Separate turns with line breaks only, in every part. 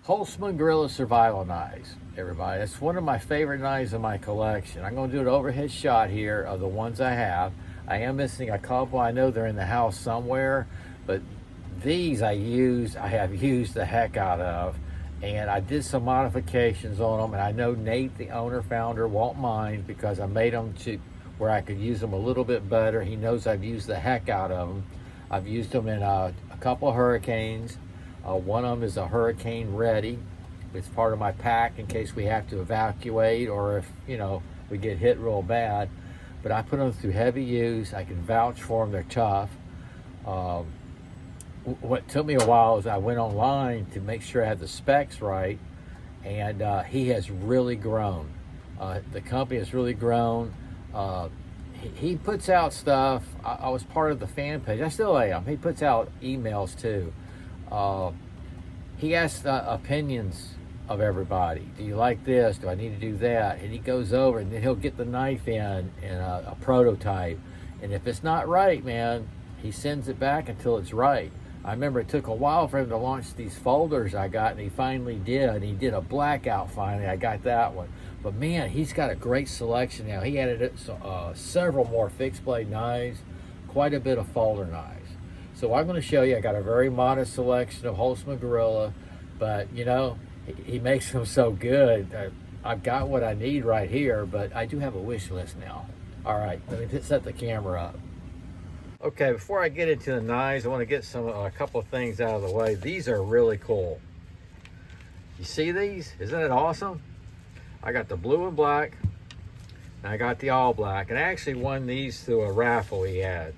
Holtzman Gorilla Survival Knives, everybody. It's one of my favorite knives in my collection. I'm going to do an overhead shot here of the ones I have. I am missing a couple. I know they're in the house somewhere, but these I have used the heck out of. And I did some modifications on them, and I know Nate, the owner, founder, won't mind because I made them to where I could use them a little bit better. He knows I've used the heck out of them. I've used them in a couple of hurricanes. One of them is a hurricane ready. It's part of my pack in case we have to evacuate or if, we get hit real bad. But I put them through heavy use. I can vouch for them. They're tough. What took me a while is I went online to make sure I had the specs right, and he has really grown. The company has really grown. He puts out stuff. I was part of the fan page. I still am. He puts out emails too. He asks opinions of everybody. Do you like this? Do I need to do that? And he goes over and then he'll get the knife in a prototype. And if it's not right, man, he sends it back until it's right. I remember it took a while for him to launch these folders I got, and he finally did. And he did a blackout finally. I got that one. But man, he's got a great selection now. He added several more fixed blade knives, quite a bit of folder knives. So I'm going to show you, I got a very modest selection of Holtzman Gorilla, but he makes them so good. I've got what I need right here, but I do have a wish list now. All right, let me set the camera up. Okay, before I get into the knives, I want to get a couple of things out of the way. These are really cool. You see these? Isn't it awesome? I got the blue and black, and I got the all black, and I actually won these through a raffle he had.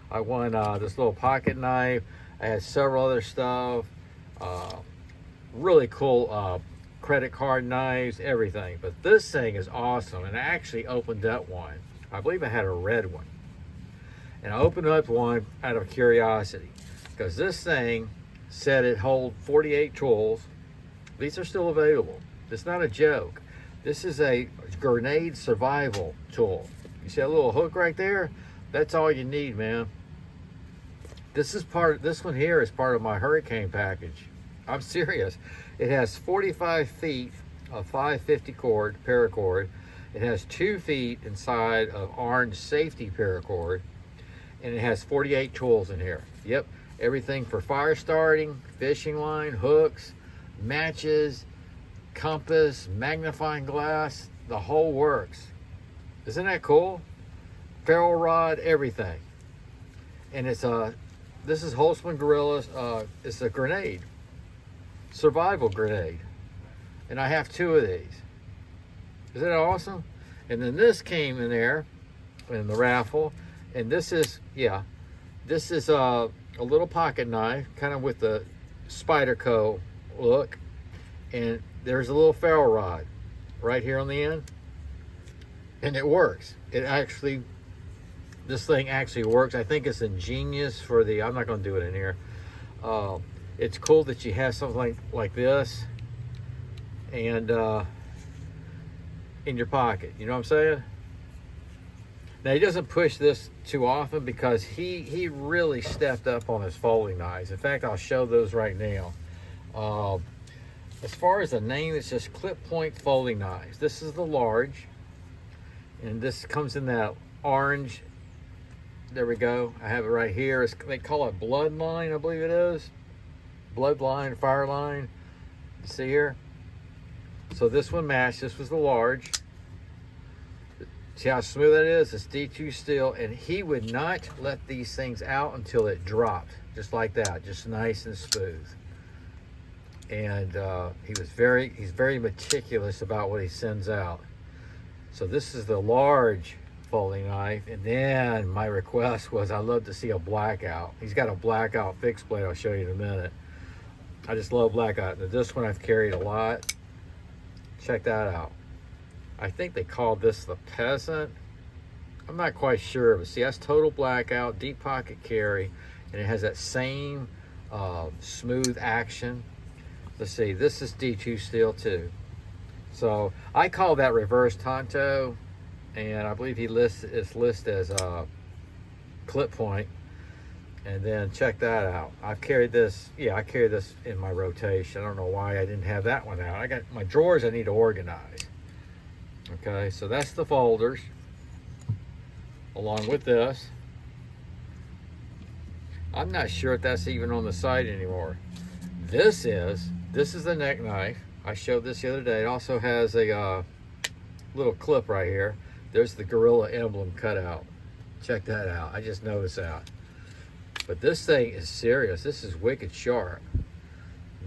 I won this little pocket knife. I had several other stuff. Really cool credit card knives, everything. But this thing is awesome. And I actually opened up one. I believe I had a red one. And I opened up one out of curiosity. Because this thing said it hold 48 tools. These are still available. It's not a joke. This is a grenade survival tool. You see that little hook right there? That's all you need, man. This one here is part of my hurricane package. I'm serious. It has 45 feet of 550 cord, paracord. It has 2 feet inside of orange safety paracord. And it has 48 tools in here. Yep, everything for fire starting, fishing line, hooks, matches, compass, magnifying glass, the whole works. Isn't that cool? Ferrule rod, everything. And this is Holtzman Gorilla's, it's a grenade, survival grenade. And I have 2 of these. Isn't that awesome? And then this came in there in the raffle. And this is a little pocket knife, kind of with the Spyderco look. And there's a little ferrule rod right here on the end. And it works. This thing actually works. I think it's ingenious for I'm not going to do it in here. It's cool that you have something like this and in your pocket. You know what I'm saying? Now, he doesn't push this too often because he really stepped up on his folding knives. In fact, I'll show those right now. As far as the name, it's just clip point folding knives. This is the large, and this comes in that orange. There we go. I have it right here. They call it Bloodline, I believe it is. Bloodline, Fireline. You see here? So this one matched. This was the large. See how smooth that is? It's D2 steel, and he would not let these things out until it dropped, just like that, just nice and smooth. And he's very meticulous about what he sends out. So this is the large folding knife, and then my request was I'd love to see a blackout. He's got a blackout fixed blade. I'll show you in a minute. I just love blackout. Now, this one I've carried a lot. Check that out. I think they called this the Peasant. I'm not quite sure, but see, that's total blackout, deep pocket carry, and it has that same smooth action. Let's see, this is D2 steel too. So I call that reverse Tonto, and I believe it's listed as a clip point. And then check that out. I've carried this, yeah, I carry this in my rotation. I don't know why I didn't have that one out. I got my drawers I need to organize. Okay, so that's the folders along with this. I'm not sure if that's even on the site anymore. This is the neck knife. I showed this the other day. It also has a little clip right here. There's the gorilla emblem cut out. Check that out. I just noticed that. But this thing is serious. This is wicked sharp.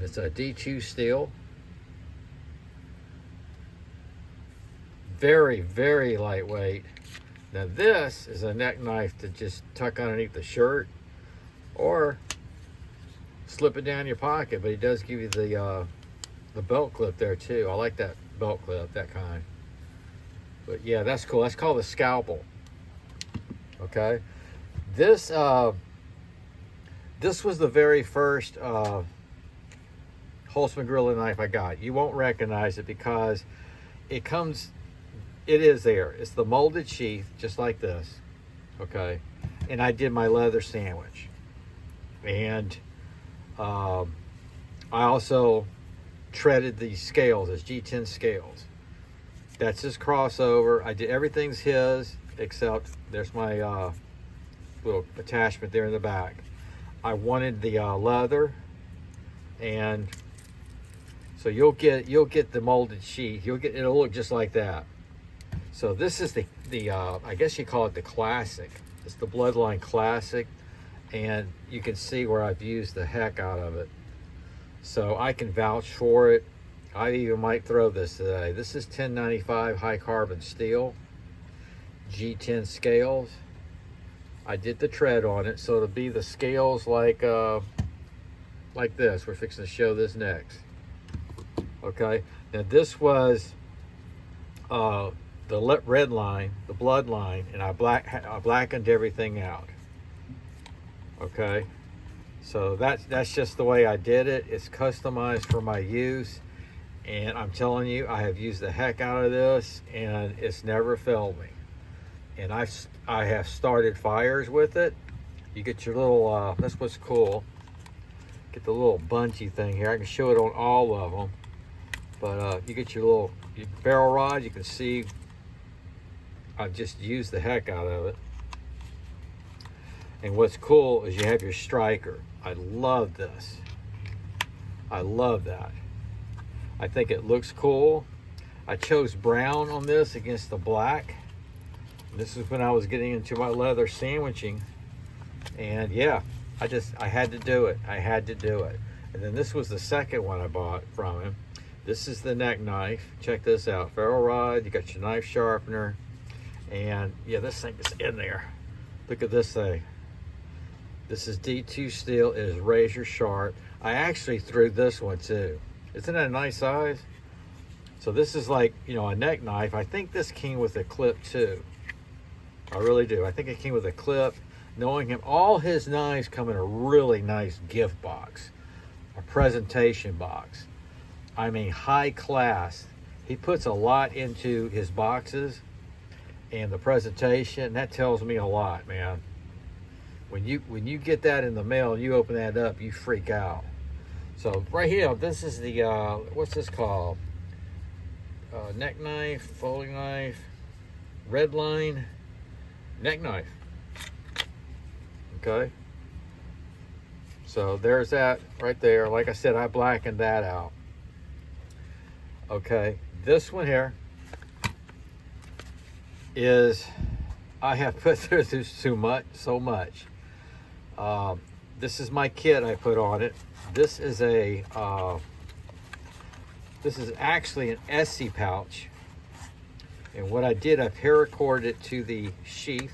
It's a D2 steel. Very, very lightweight. Now this is a neck knife to just tuck underneath the shirt or slip it down your pocket, but it does give you the belt clip there too. I like that belt clip, that kind. But yeah, that's cool. That's called a scalpel. Okay. This was the very first Holtzman gorilla knife I got. You won't recognize it because it is there. It's the molded sheath, just like this. Okay. And I did my leather sandwich. And I also treaded the scales as G10 scales. That's his crossover. I did everything's his except there's my little attachment there in the back. I wanted the leather, and so you'll get the molded sheath. It'll look just like that. So this is the I guess you call it the classic. It's the Bloodline Classic, and you can see where I've used the heck out of it. So I can vouch for it. I even might throw this today. This is 1095 high carbon steel, G10 scales. I did the tread on it, so it'll be the scales like this. We're fixing to show this next. Okay, now this was the red line, the blood line, and I blackened everything out. Okay, so that's just the way I did it. It's customized for my use, and I'm telling you, I have used the heck out of this, and it's never failed me. And I have started fires with it. You get your little that's what's cool. Get the little bungee thing here. I can show it on all of them, but you get your barrel rod. You can see I've just used the heck out of it. And what's cool is you have your striker. I love this. I love that. I think it looks cool. I chose brown on this against the black. This is when I was getting into my leather sandwiching, and yeah, I had to do it. I had to do it. And then this was the second one I bought from him. This is the neck knife. Check this out. Ferro rod. You got your knife sharpener, and yeah, this thing is in there. Look at this thing. This is D2 steel. It is razor sharp. I actually threw this one too. Isn't that a nice size? So this is like, a neck knife. I think this came with a clip too. I really do. I think it came with a clip. Knowing him, all his knives come in a really nice gift box, a presentation box. I mean, high class. He puts a lot into his boxes and the presentation. That tells me a lot, man. When you get that in the mail and you open that up, you freak out. So right here, this is the what's this called? Neck knife, folding knife, red line. Neck knife. Okay, so there's that right there. Like I said, I blackened that out. Okay, this one here is, I have put through so much. This is my kit I put on it. This is actually an Essie pouch. And what I did, I paracorded it to the sheath.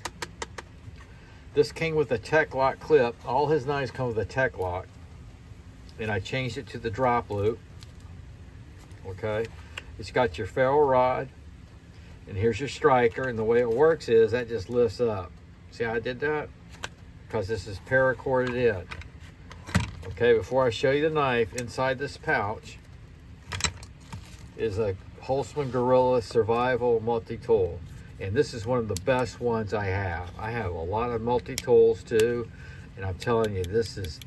This came with a Tech Lock clip. All his knives come with a Tech Lock. And I changed it to the drop loop. Okay. It's got your ferro rod. And here's your striker. And the way it works is that just lifts up. See how I did that? Because this is paracorded in. Okay, before I show you the knife, inside this pouch is a Holtzman Gorilla Survival Multi-Tool. And this is one of the best ones I have. I have a lot of multi-tools too. And I'm telling you, this is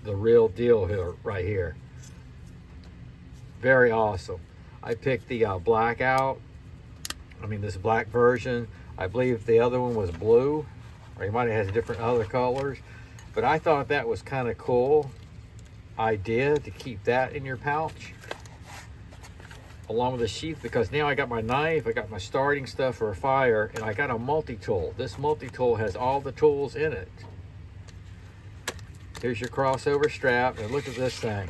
the real deal here, right here. Very awesome. I picked the black out. I mean, this black version. I believe the other one was blue, or he might have had different other colors. But I thought that was kind of cool idea to keep that in your pouch along with the sheath, because now I got my knife, I got my starting stuff for a fire, and I got a multi-tool. This multi-tool has all the tools in it. Here's your crossover strap, and look at this thing.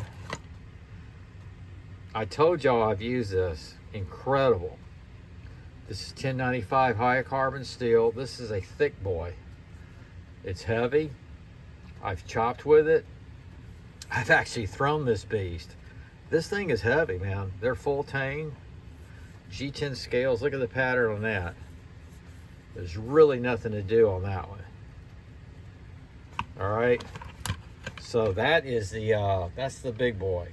I told y'all I've used this. Incredible. This is 1095 high carbon steel. This is a thick boy. It's heavy. I've chopped with it. I've actually thrown this beast. This thing is heavy, man. They're full tang. G10 scales. Look at the pattern on that. There's really nothing to do on that one. All right. So that is the that's the big boy.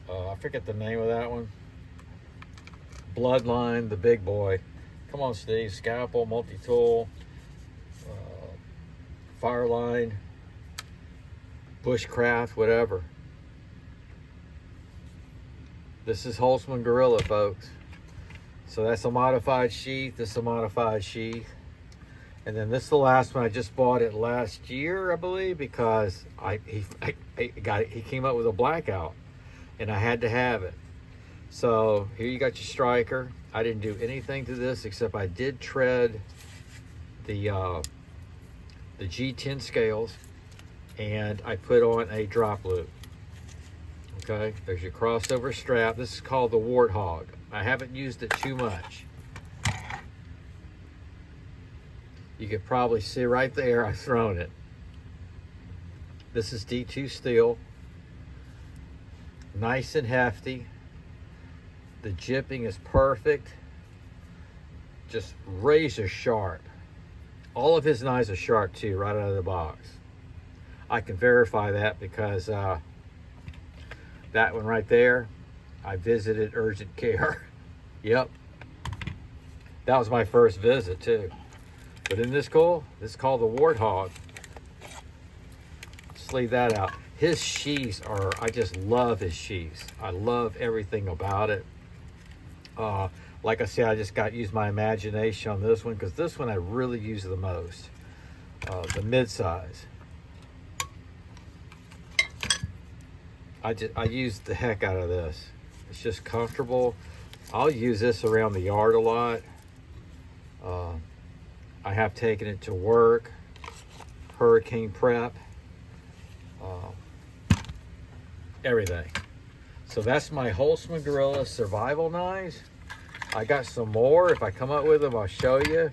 I forget the name of that one. Bloodline, the big boy. Come on, Steve. Scalpel, multi-tool, Fireline, Bushcraft, whatever. This is Holtzman Gorilla, folks. So that's a modified sheath. This is a modified sheath. And then this is the last one. I just bought it last year, I believe, because he came up with a blackout, and I had to have it. So here you got your striker. I didn't do anything to this except I did tread the G10 scales, and I put on a drop loop. Okay, there's your crossover strap. This is called the Warthog. I haven't used it too much. You could probably see right there I've thrown it. This is D2 steel. Nice and hefty. The jipping is perfect. Just razor sharp. All of his knives are sharp too, right out of the box. I can verify that because that one right there, I visited urgent care. Yep. That was my first visit too. But isn't this cool? This is called the Warthog. Just leave that out. His sheaths are, I just love his sheaths. I love everything about it. Like I said, I just used my imagination on this one, because this one I really use the most. The mid-size. I use the heck out of this. It's just comfortable. I'll use this around the yard a lot. I have taken it to work, hurricane prep, everything. So that's my Holtzman Gorilla survival knives. I got some more. If I come up with them, I'll show you.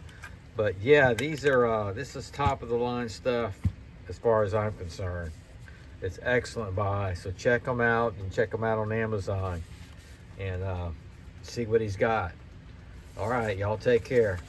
But yeah, these are this is top of the line stuff as far as I'm concerned. It's excellent buy. So check them out, and check them out on Amazon, and see what he's got. All right, y'all take care.